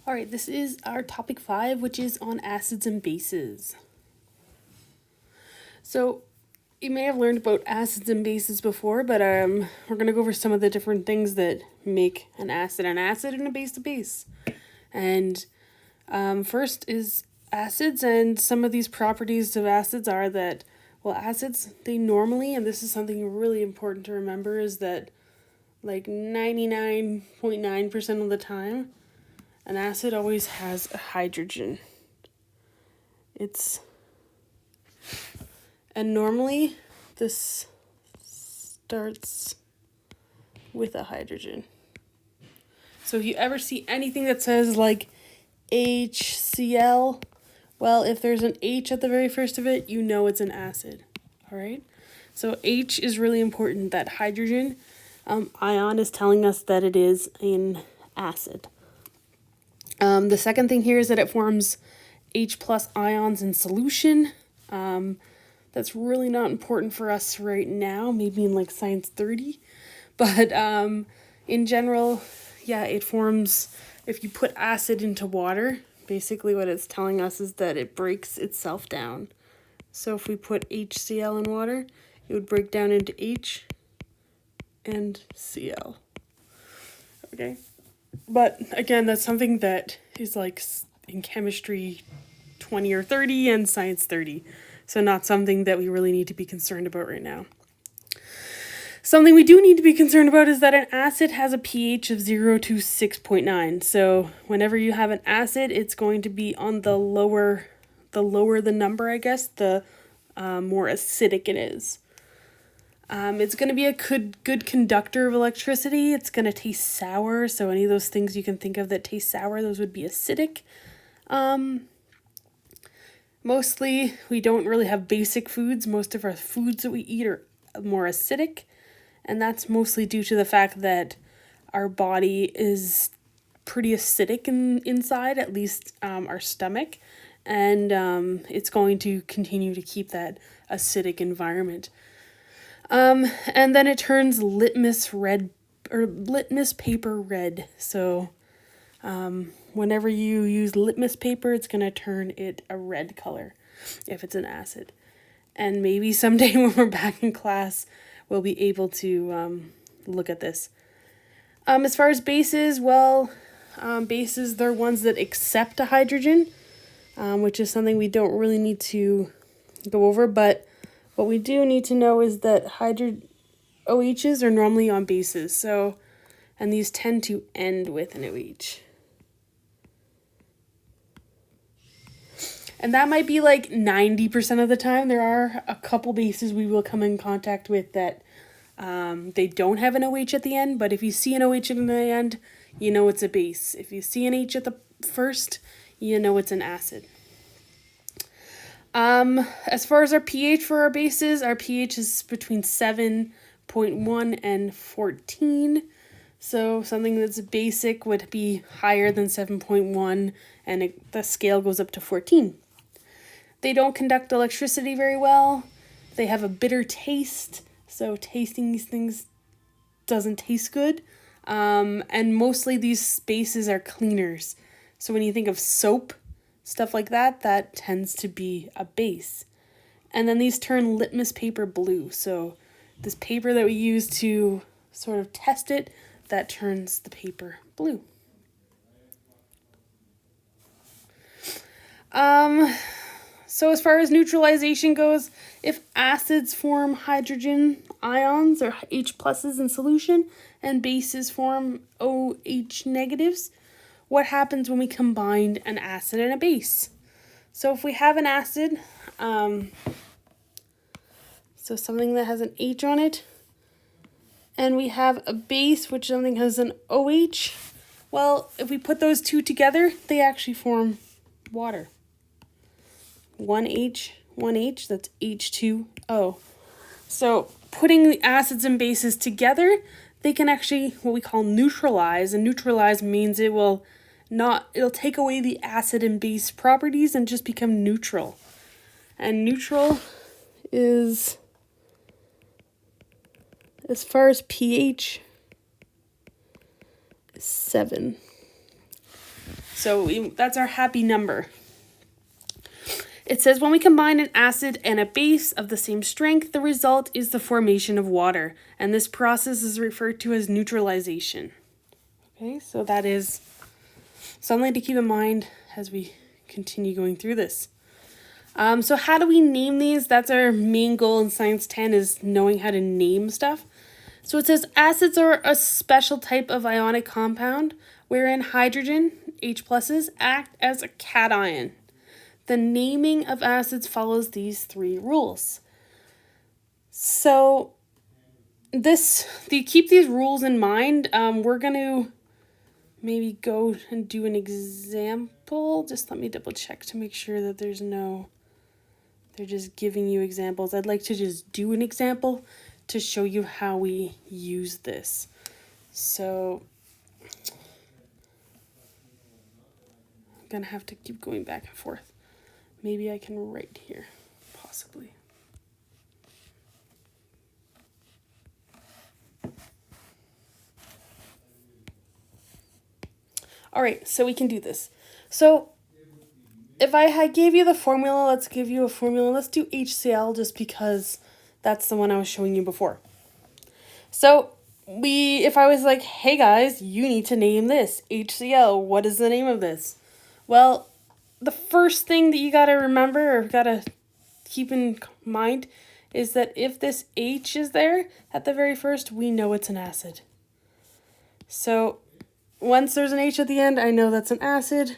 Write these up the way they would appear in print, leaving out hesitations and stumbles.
All right, this is our topic 5, which is on acids and bases. So, you may have learned about acids and bases before, but we're going to go over some of the different things that make an acid and a base a base. And first is acids, and some of these properties of acids are that, well, acids, they normally, and this is something really important to remember, is that like 99.9% of the time, an acid always has a hydrogen. And normally this starts with a hydrogen. So if you ever see anything that says like HCl, well, if there's an H at the very first of it, you know it's an acid. All right? So H is really important. That hydrogen ion is telling us that it is an acid. The second thing here is that it forms H plus ions in solution. That's really not important for us right now, maybe in like Science 30. But in general, yeah, it forms, if you put acid into water, basically what it's telling us is that it breaks itself down. So if we put HCl in water, it would break down into H and Cl. Okay? But again, that's something that is like in chemistry 20 or 30 and science 30. So not something that we really need to be concerned about right now. Something we do need to be concerned about is that an acid has a pH of 0 to 6.9. So whenever you have an acid, it's going to be on the lower the number, I guess, the more acidic it is. It's going to be a good conductor of electricity. It's going to taste sour, so any of those things you can think of that taste sour, those would be acidic. Mostly, we don't really have basic foods. Most of our foods that we eat are more acidic, and that's mostly due to the fact that our body is pretty acidic inside, at least our stomach, and it's going to continue to keep that acidic environment. And then it turns litmus paper red. So whenever you use litmus paper, it's going to turn it a red color if it's an acid. And maybe someday when we're back in class, we'll be able to look at this. As far as bases, well, bases, they're ones that accept a hydrogen, which is something we don't really need to go over, but what we do need to know is that OHs are normally on bases, so, and these tend to end with an OH. And that might be like 90% of the time. There are a couple bases we will come in contact with that they don't have an OH at the end, but if you see an OH at the end, you know it's a base. If you see an H at the first, you know it's an acid. As far as our pH for our bases, our pH is between 7.1 and 14. So something that's basic would be higher than 7.1, and the scale goes up to 14. They don't conduct electricity very well. They have a bitter taste, so tasting these things doesn't taste good. And mostly these bases are cleaners. So when you think of soap, stuff like that, that tends to be a base. And then these turn litmus paper blue. So this paper that we use to sort of test it, that turns the paper blue. So as far as neutralization goes, if acids form hydrogen ions or H pluses in solution and bases form OH negatives, what happens when we combine an acid and a base? So if we have an acid, so something that has an H on it, and we have a base which something has an OH, well, if we put those two together, they actually form water. 1H, that's H2O. So putting the acids and bases together, they can actually, what we call neutralize, and neutralize means it'll take away the acid and base properties and just become neutral. And neutral is, as far as pH, 7. So that's our happy number. It says when we combine an acid and a base of the same strength, the result is the formation of water. And this process is referred to as neutralization. Okay, so that is something to keep in mind as we continue going through this. So how do we name these? That's our main goal in Science 10, is knowing how to name stuff. So it says acids are a special type of ionic compound wherein hydrogen, H pluses, act as a cation. The naming of acids follows these 3 rules. So keep these rules in mind. We're going to maybe go and do an example. Just let me double check to make sure that they're just giving you examples. I'd like to just do an example to show you how we use this. So I'm gonna have to keep going back and forth. Maybe I can write here, possibly. All right, so we can do this. So if I gave you the formula, let's give you a formula. Let's do HCl just because that's the one I was showing you before. So if I was like, hey guys, you need to name this HCl. What is the name of this? Well, the first thing that you got to remember or got to keep in mind is that if this H is there at the very first, we know it's an acid. So once there's an H at the end, I know that's an acid.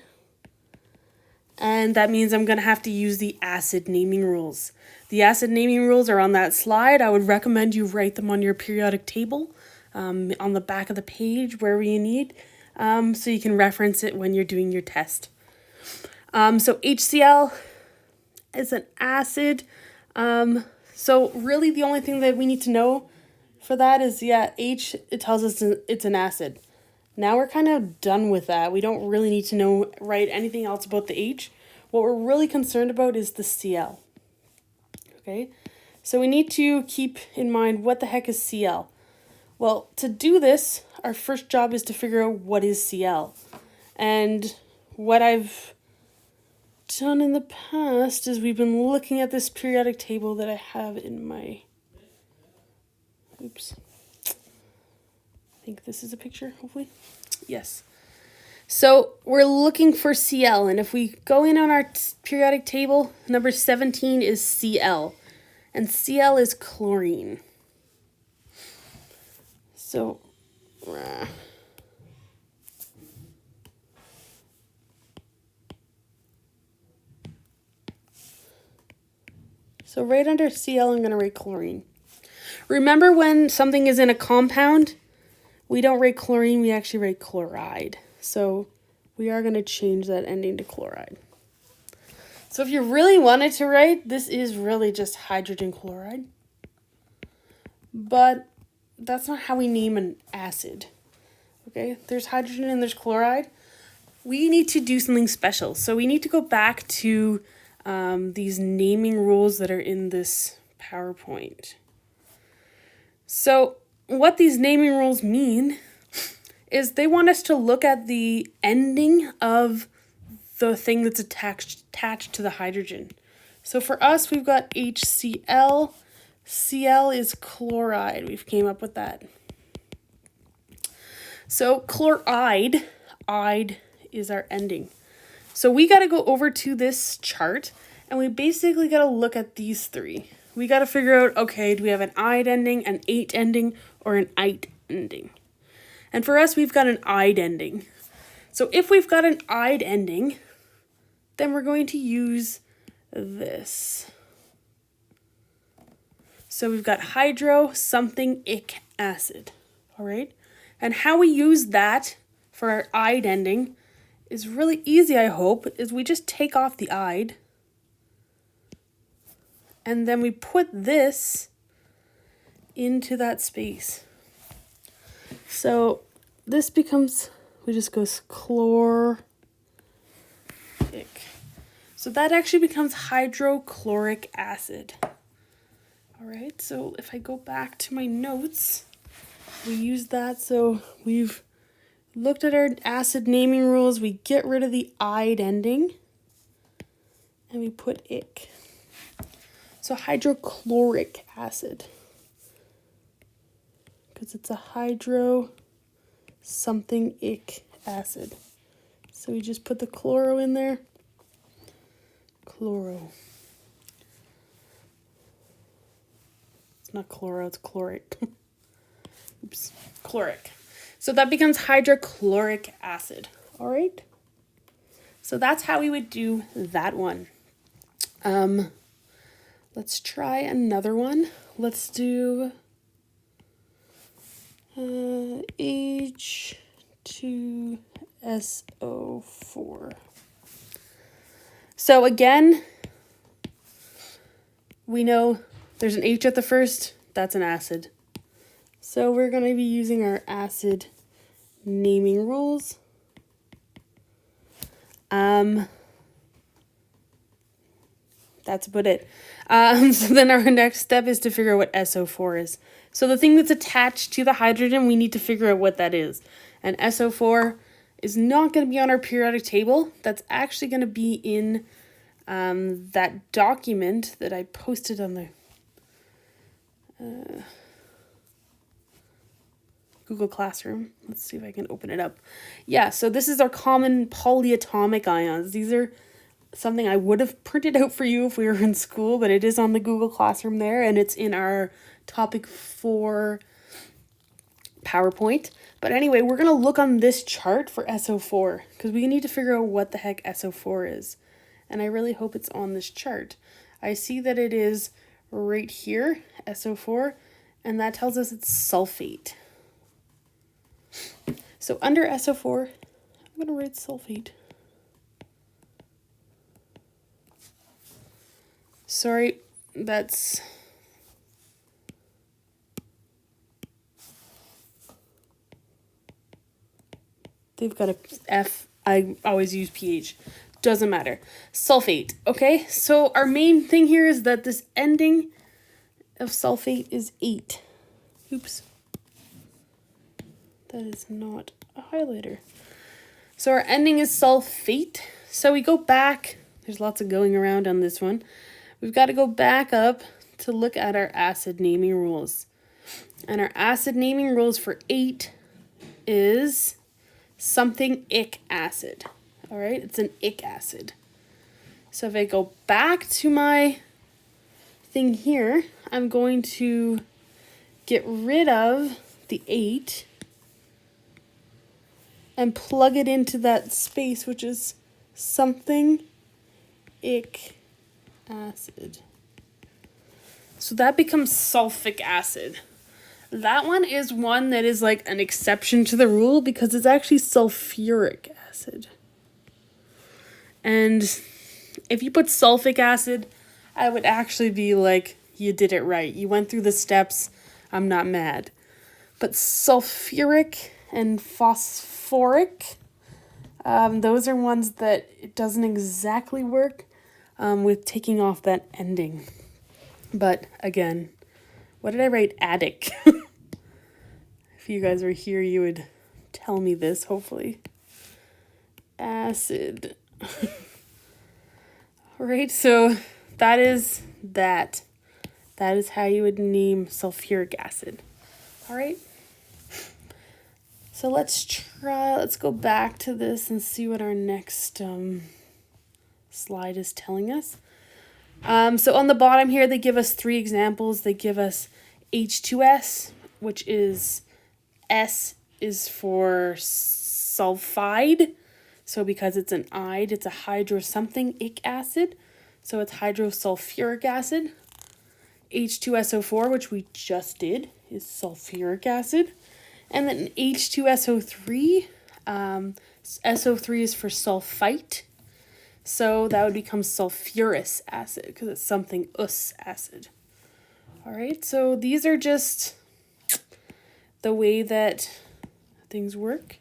And that means I'm going to have to use the acid naming rules. The acid naming rules are on that slide. I would recommend you write them on your periodic table, on the back of the page, wherever you need, so you can reference it when you're doing your test. So HCl is an acid. So really the only thing that we need to know for that is, H, it tells us it's an acid. Now we're kind of done with that. We don't really need to write anything else about the H. What we're really concerned about is the Cl. Okay, so we need to keep in mind what the heck is Cl. Well, to do this, our first job is to figure out what is Cl. And what I've done in the past is we've been looking at this periodic table that I have in my... Oops. I think this is a picture, hopefully. Yes. So we're looking for Cl, and if we go in on our periodic table, number 17 is Cl, and Cl is chlorine. So, right under Cl, I'm going to write chlorine. Remember when something is in a compound, we don't write chlorine, we actually write chloride. So we are going to change that ending to chloride. So if you really wanted to write, this is really just hydrogen chloride. But that's not how we name an acid. Okay, there's hydrogen and there's chloride. We need to do something special. So we need to go back to these naming rules that are in this PowerPoint. So what these naming rules mean is they want us to look at the ending of the thing that's attached to the hydrogen. So for us, we've got HCl. Cl is chloride. We've came up with that. So chloride, ide is our ending. So we got to go over to this chart, and we basically got to look at these 3. We got to figure out, okay, do we have an ide ending, an ate ending, or an ite ending? And for us, we've got an ide ending. So if we've got an ide ending, then we're going to use this. So we've got hydro something ic acid, all right? And how we use that for our ide ending is really easy, I hope, is we just take off the ide, and then we put this into that space. So this becomes, we just go chloric. So that actually becomes hydrochloric acid. All right, so if I go back to my notes, we use that. So we've looked at our acid naming rules, we get rid of the "ide" ending, and we put "ic." So hydrochloric acid, because it's a hydro something ic acid. So we just put the chloro in there. Chloro. It's not chloro, it's chloric. Oops, chloric. So that becomes hydrochloric acid. All right. So that's how we would do that one. Let's try another one. Let's do H2SO4. So again, we know there's an H at the first, that's an acid. So we're going to be using our acid naming rules. That's about it. So then our next step is to figure out what SO4 is. So the thing that's attached to the hydrogen, we need to figure out what that is. And SO4 is not going to be on our periodic table. That's actually going to be in that document that I posted on the Google Classroom. Let's see if I can open it up. Yeah, so this is our common polyatomic ions. These are something I would have printed out for you if we were in school, but it is on the Google Classroom there, and it's in our topic 4 PowerPoint. But anyway, we're going to look on this chart for SO4 because we need to figure out what the heck SO4 is. And I really hope it's on this chart. I see that it is right here, SO4, and that tells us it's sulfate. So under SO4, I'm going to write sulfate. Sorry, that's... They've got a F. I always use pH. Doesn't matter. Sulfate. Okay, so our main thing here is that this ending of sulfate is 8. Oops. That is not a highlighter. So our ending is sulfate. So we go back. There's lots of going around on this one. We've got to go back up to look at our acid naming rules. And our acid naming rules for 8 is something ic acid. All right, it's an ic acid. So if I go back to my thing here, I'm going to get rid of the 8 and plug it into that space, which is something ic acid. So that becomes sulfic acid. That one is one that is like an exception to the rule because it's actually sulfuric acid. And if you put sulfic acid, I would actually be like, you did it right. You went through the steps. I'm not mad. But sulfuric and phosphoric, those are ones that it doesn't exactly work with taking off that ending. But again, what did I write? Adic. If you guys were here, you would tell me this, hopefully. Acid. Alright, so that is that. That is how you would name sulfuric acid. Alright. So let's go back to this and see what our next slide is telling us. So on the bottom here, they give us 3 examples. They give us H2S, which is S is for sulfide. So because it's an ide, it's a hydro something ic acid. So it's hydrosulfuric acid. H2SO4, which we just did, is sulfuric acid. And then H2SO3, SO3 is for sulfite. So that would become sulfurous acid because it's something us acid. All right, so these are just the way that things work.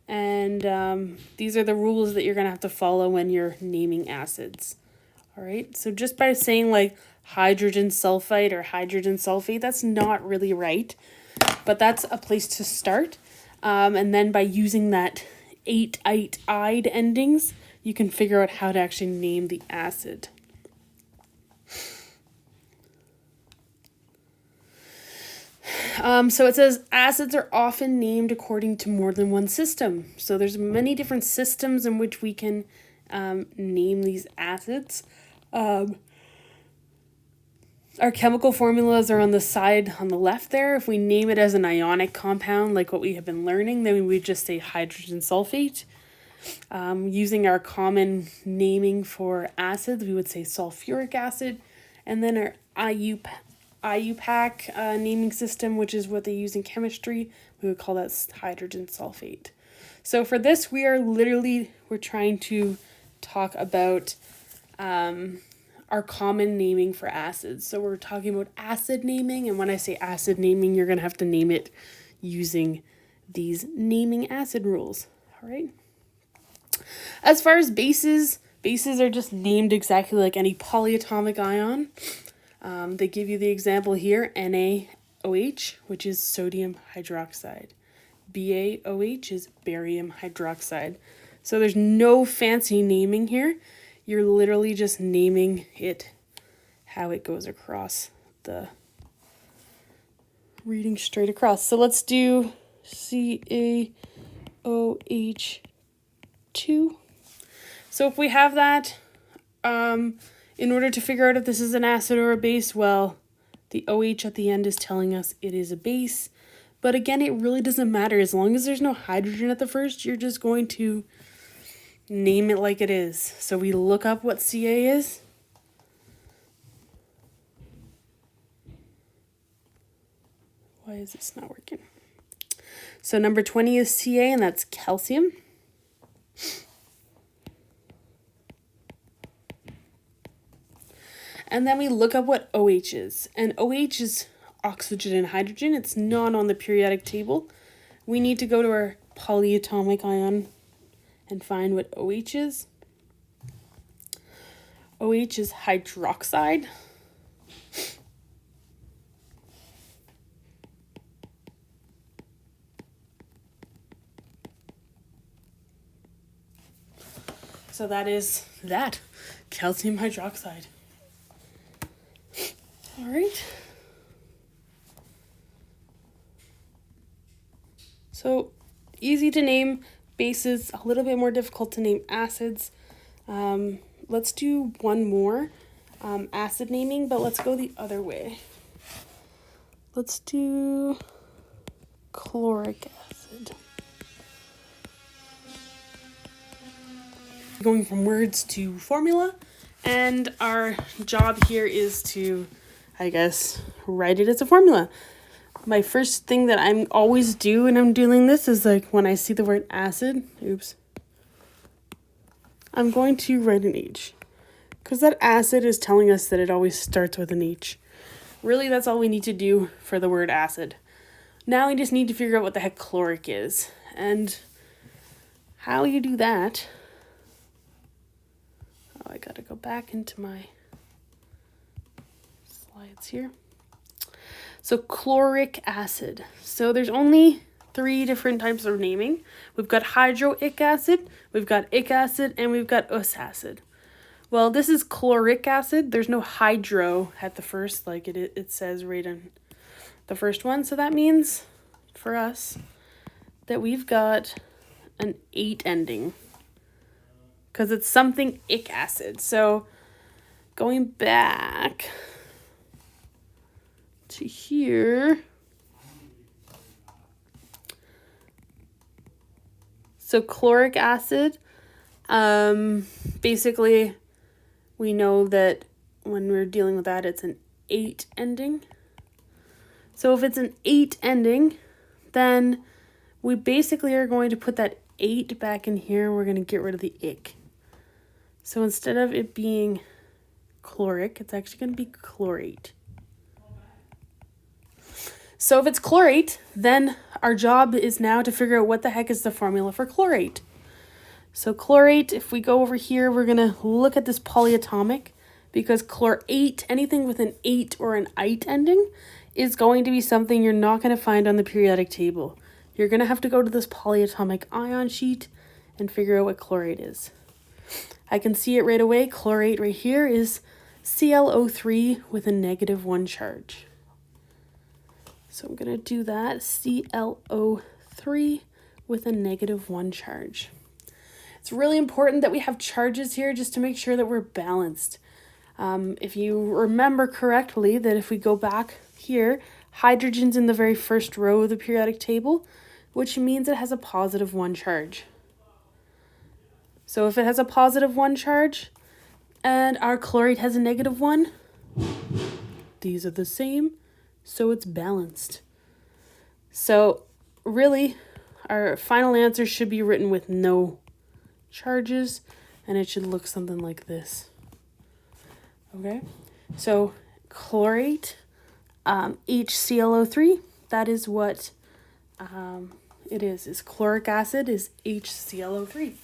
And these are the rules that you're going to have to follow when you're naming acids. All right, so just by saying like hydrogen sulfite or hydrogen sulfate, that's not really right. But that's a place to start. And then by using that 8-ide endings, you can figure out how to actually name the acid. So it says acids are often named according to more than one system. So there's many different systems in which we can name these acids. Our chemical formulas are on the side on the left there. If we name it as an ionic compound, like what we have been learning, then we would just say hydrogen sulfate. Using our common naming for acids, we would say sulfuric acid. And then our IUPAC naming system, which is what they use in chemistry, we would call that hydrogen sulfate. So for this, we're trying to talk about our common naming for acids. So we're talking about acid naming, and when I say acid naming, you're going to have to name it using these naming acid rules. All right. As far as bases are just named exactly like any polyatomic ion. They give you the example here, NaOH, which is sodium hydroxide. BaOH is barium hydroxide. So there's no fancy naming here. You're literally just naming it how it goes across the reading straight across. So let's do CaOH2. So if we have that, in order to figure out if this is an acid or a base, well, the OH at the end is telling us it is a base. But again, it really doesn't matter. As long as there's no hydrogen at the first, you're just going to name it like it is. So we look up what Ca is. Why is this not working? So number 20 is Ca, and that's calcium. And then we look up what OH is. And OH is oxygen and hydrogen. It's not on the periodic table. We need to go to our polyatomic ion and find what OH is. OH is hydroxide. So that is that, calcium hydroxide. All right. So easy to name bases, a little bit more difficult to name acids. Let's do one more acid naming, but let's go the other way. Let's do chloric acid. Going from words to formula, and our job here is to, I guess, write it as a formula. My first thing that I'm always do when I'm doing this is like when I see the word acid, I'm going to write an H, because that acid is telling us that it always starts with an H. Really, that's all we need to do for the word acid. Now we just need to figure out what the heck chloric is, and how you do that. Oh, I gotta go back into my slides here. So chloric acid. So there's only 3 different types of naming. We've got hydroic acid, we've got ic acid, and we've got us acid. Well, this is chloric acid. There's no hydro at the first, like it says right in the first one. So that means for us that we've got an 8 ending, because it's something ic acid. So going back to here, so chloric acid, basically we know that when we're dealing with that, it's an 8 ending. So if it's an 8 ending, then we basically are going to put that 8 back in here. We're going to get rid of the ic. So instead of it being chloric, it's actually going to be chlorate. So if it's chlorate, then our job is now to figure out what the heck is the formula for chlorate. So chlorate, if we go over here, we're going to look at this polyatomic, because chlorate, anything with an 8 or an ite ending, is going to be something you're not going to find on the periodic table. you're going to have to go to this polyatomic ion sheet and figure out what chlorate is. I can see it right away. Chlorate right here is ClO3 with a -1 charge. So I'm going to do that, ClO3 with a -1 charge. It's really important that we have charges here just to make sure that we're balanced. If you remember correctly, that if we go back here, hydrogen's in the very first row of the periodic table, which means it has a +1 charge. So if it has a +1 charge and our chlorate has a -1, these are the same, so it's balanced. So really, our final answer should be written with no charges, and it should look something like this. Okay, so chlorate, HClO3, that is what it is chloric acid is HClO3.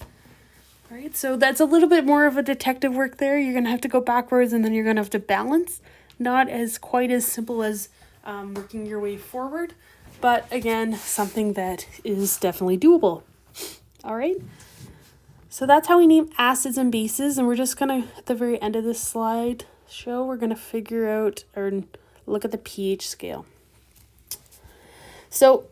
All right, so that's a little bit more of a detective work there. You're going to have to go backwards, and then you're going to have to balance. Not as quite as simple as working your way forward, but again, something that is definitely doable. All right, so that's how we name acids and bases, and we're just going to, at the very end of this slide show, we're going to figure out or look at the pH scale. So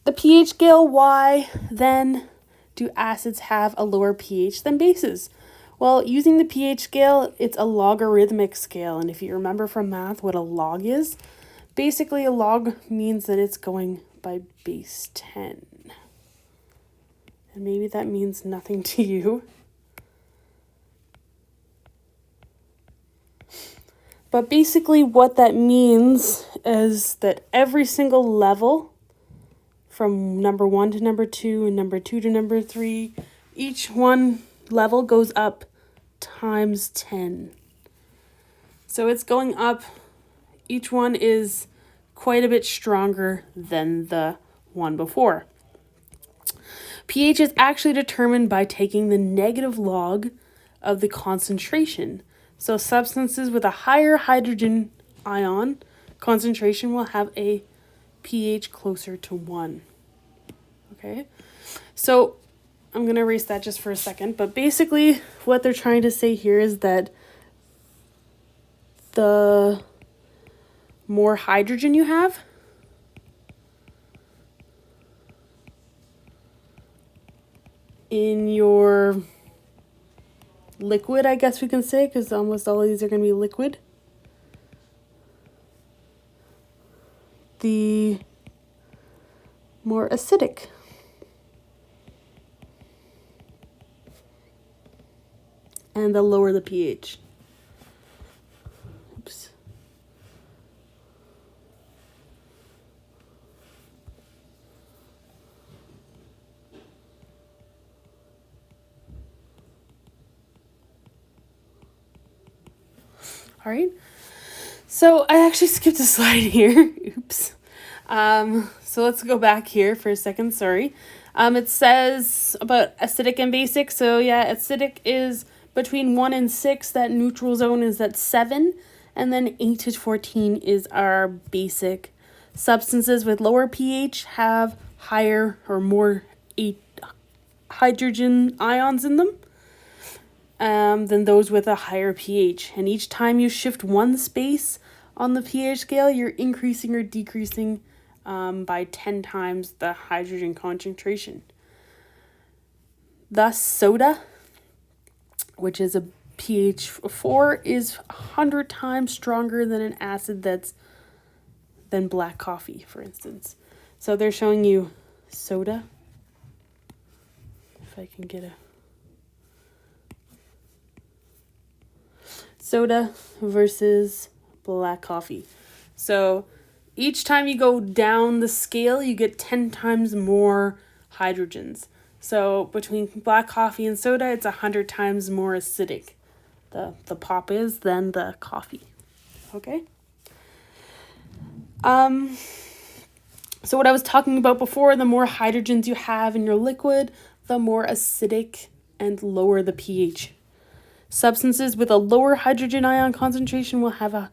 the pH scale, why then do acids have a lower pH than bases? Well, using the pH scale, it's a logarithmic scale. And if you remember from math what a log is, basically a log means that it's going by base 10. And maybe that means nothing to you. But basically what that means is that every single level from number 1 to number 2 and number 2 to number 3, each one level goes up times 10. So it's going up. Each one is quite a bit stronger than the one before. pH is actually determined by taking the negative log of the concentration. So substances with a higher hydrogen ion concentration will have a pH closer to 1. Okay, so I'm going to erase that just for a second, but basically what they're trying to say here is that the more hydrogen you have, in your liquid, I guess we can say, because almost all of these are going to be liquid, the more acidic and the lower the pH. Oops. All right. So I actually skipped a slide here. Oops. So let's go back here for a second. Sorry. It says about acidic and basic. So yeah, acidic is between 1 and 6. That neutral zone is at 7. And then 8 to 14 is our basic. Substances with lower pH have higher or more hydrogen ions in them than those with a higher pH. And each time you shift one space on the pH scale, you're increasing or decreasing by 10 times the hydrogen concentration. Thus, soda, which is a pH 4, is 100 times stronger than an acid than black coffee, for instance. So they're showing you soda. If I can get a soda versus black coffee. So each time you go down the scale, you get 10 times more hydrogens. So between black coffee and soda, it's 100 times more acidic. The pop is than the coffee. Okay? So what I was talking about before, the more hydrogens you have in your liquid, the more acidic and lower the pH. Substances with a lower hydrogen ion concentration will have a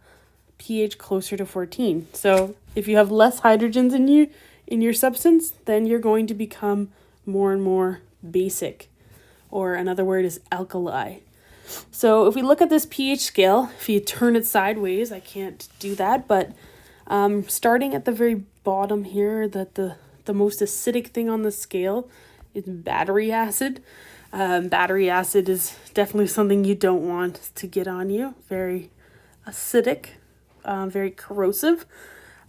pH closer to 14. So if you have less hydrogens in you, in your substance, then you're going to become more and more basic, or another word is alkali. So if we look at this pH scale, if you turn it sideways, I can't do that, but starting at the very bottom here, that the most acidic thing on the scale is battery acid. Battery acid is definitely something you don't want to get on you. Very acidic, very corrosive.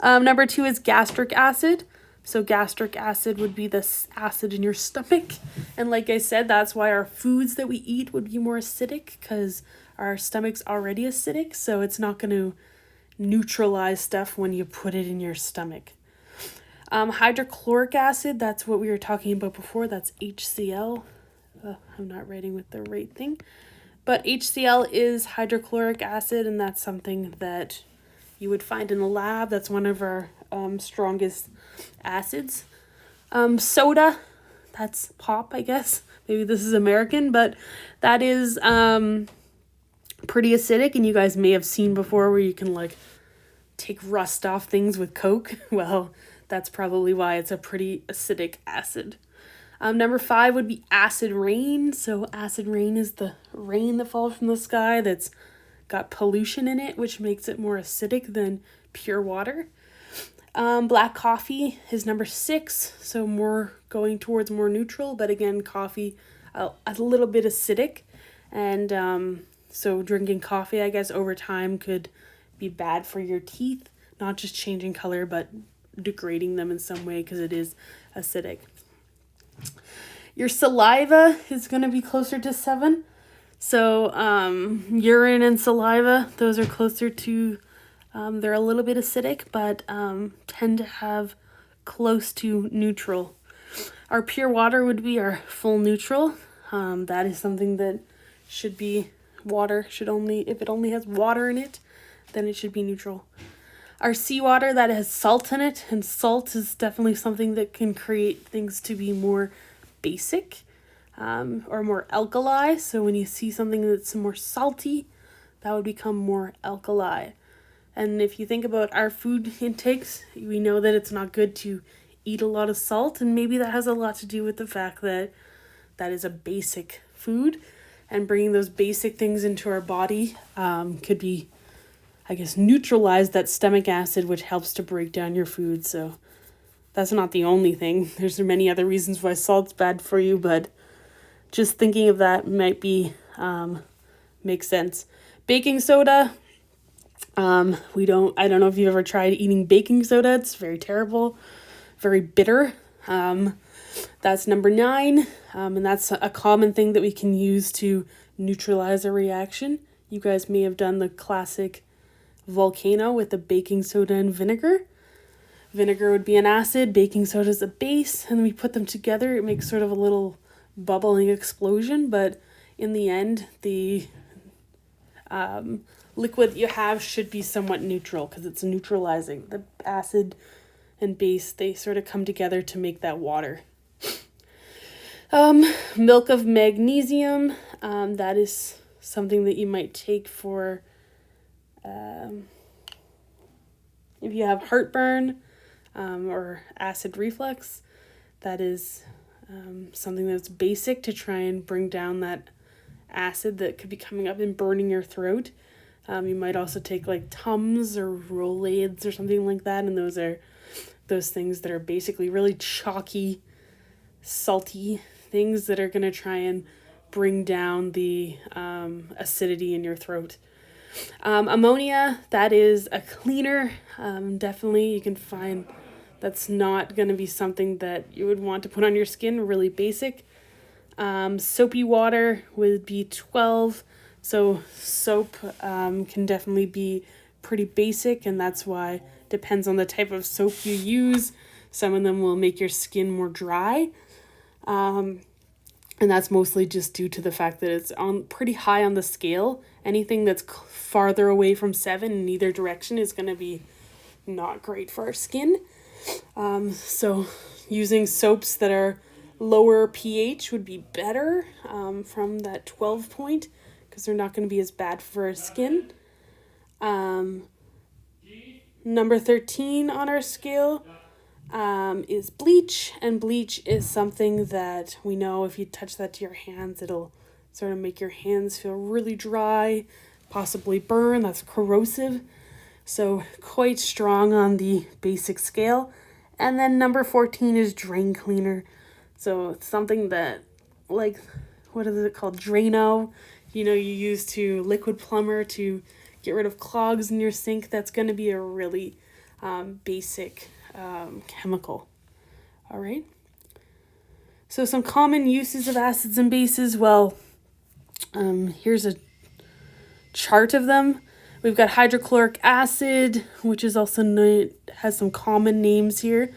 Number 2 is gastric acid. So gastric acid would be this acid in your stomach. And like I said, that's why our foods that we eat would be more acidic, because our stomach's already acidic. So it's not going to neutralize stuff when you put it in your stomach. Hydrochloric acid, that's what we were talking about before. That's HCl. I'm not writing with the right thing. But HCl is hydrochloric acid, and that's something that you would find in the lab. That's one of our strongest acids. Soda, that's pop, I guess. Maybe this is American, but that is pretty acidic, and you guys may have seen before where you can like take rust off things with Coke. Well, that's probably why it's a pretty acidic acid. Number 5 would be acid rain. So acid rain is the rain that falls from the sky that's got pollution in it, which makes it more acidic than pure water. Black coffee is number 6, so more going towards more neutral, but again, coffee a little bit acidic, and so drinking coffee, I guess, over time could be bad for your teeth, not just changing color, but degrading them in some way because it is acidic. Your saliva is going to be closer to 7. So urine and saliva, those are closer to, they're a little bit acidic, but tend to have close to neutral. Our pure water would be our full neutral. That is something that should be water, if it only has water in it, then it should be neutral. Our seawater, that has salt in it, and salt is definitely something that can create things to be more basic or more alkali. So when you see something that's more salty, that would become more alkali. And if you think about our food intakes, we know that it's not good to eat a lot of salt, and maybe that has a lot to do with the fact that that is a basic food, and bringing those basic things into our body could be, I guess, neutralize that stomach acid, which helps to break down your food. So that's not the only thing. There's many other reasons why salt's bad for you, but just thinking of that might be, makes sense. Baking soda. I don't know if you've ever tried eating baking soda. It's very terrible, very bitter. That's number 9. And that's a common thing that we can use to neutralize a reaction. You guys may have done the classic volcano with the baking soda and vinegar. Vinegar would be an acid, baking soda is a base, and then we put them together. It makes sort of a little bubbling explosion, but in the end, the liquid you have should be somewhat neutral because it's neutralizing. The acid and base, they sort of come together to make that water. Milk of magnesium, that is something that you might take for if you have heartburn or acid reflux. That is something that's basic to try and bring down that acid that could be coming up and burning your throat. You might also take like Tums or Rolaids or something like that, and those are those things that are basically really chalky, salty things that are going to try and bring down the acidity in your throat. Ammonia, that is a cleaner. Definitely you can find that's not going to be something that you would want to put on your skin, really basic. Soapy water would be 12. So soap can definitely be pretty basic, and that's why depends on the type of soap you use. Some of them will make your skin more dry. And that's mostly just due to the fact that it's on pretty high on the scale. Anything that's farther away from 7 in either direction is going to be not great for our skin. So using soaps that are lower pH would be better from that 12 point, because they're not going to be as bad for our skin. Number 13 on our scale is bleach, and bleach is something that we know if you touch that to your hands, it'll sort of make your hands feel really dry, possibly burn. That's corrosive. So quite strong on the basic scale. And then number 14 is drain cleaner. So it's something that, like, what is it called? Drano. You know, you use to liquid plumber to get rid of clogs in your sink. That's going to be a really basic chemical. All right. So some common uses of acids and bases. Well, here's a chart of them. We've got hydrochloric acid, which is also has some common names here.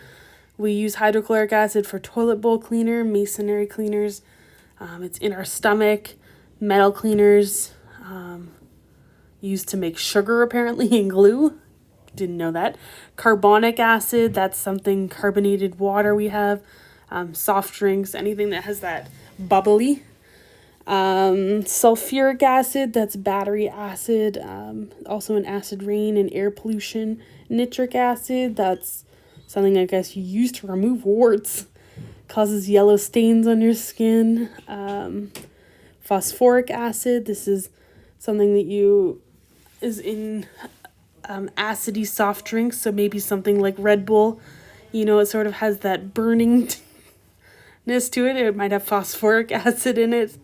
We use hydrochloric acid for toilet bowl cleaner, masonry cleaners. It's in our stomach. Metal cleaners, used to make sugar apparently and glue. Didn't know that. Carbonic acid, that's something, carbonated water we have. Soft drinks, anything that has that bubbly. Sulfuric acid, that's battery acid, also in acid rain and air pollution. Nitric acid, that's something I guess you use to remove warts. Causes yellow stains on your skin. Phosphoric acid, this is something that is in acidy soft drinks, so maybe something like Red Bull. You know, it sort of has that burningness to it. It might have phosphoric acid in it.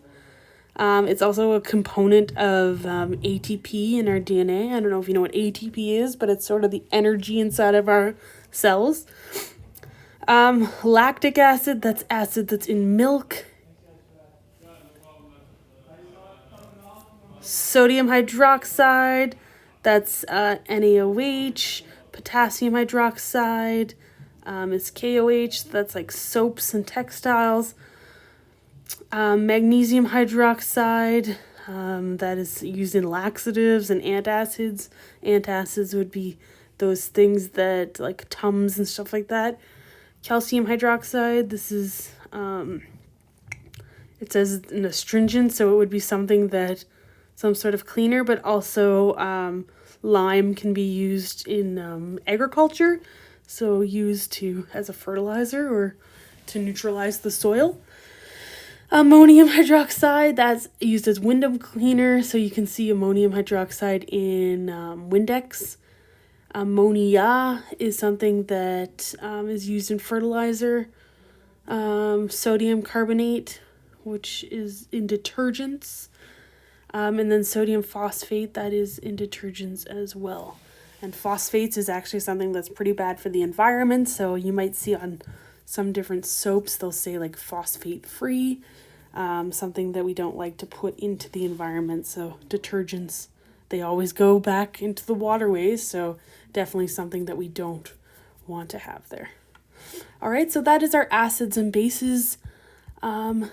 It's also a component of ATP in our DNA. I don't know if you know what ATP is, but it's sort of the energy inside of our cells. Lactic acid, that's acid that's in milk. Sodium hydroxide, that's NaOH. Potassium hydroxide is KOH. That's like soaps and textiles. Magnesium hydroxide, that is used in laxatives and antacids. Antacids would be those things that, like Tums and stuff like that. Calcium hydroxide, this is, it says an astringent, so it would be something that, some sort of cleaner, but also lime can be used in agriculture, so used as a fertilizer or to neutralize the soil. Ammonium hydroxide, that's used as window cleaner, so you can see ammonium hydroxide in Windex. Ammonia is something that is used in fertilizer. Sodium carbonate, which is in detergents. And then sodium phosphate, that is in detergents as well. And phosphates is actually something that's pretty bad for the environment, so you might see on some different soaps, they'll say like phosphate free, something that we don't like to put into the environment. So detergents, they always go back into the waterways, so definitely something that we don't want to have there. All right, so that is our acids and bases PowerPoint,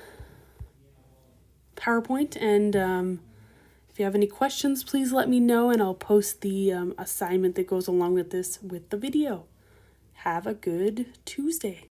and if you have any questions, please let me know, and I'll post the assignment that goes along with this with the video. Have a good Tuesday.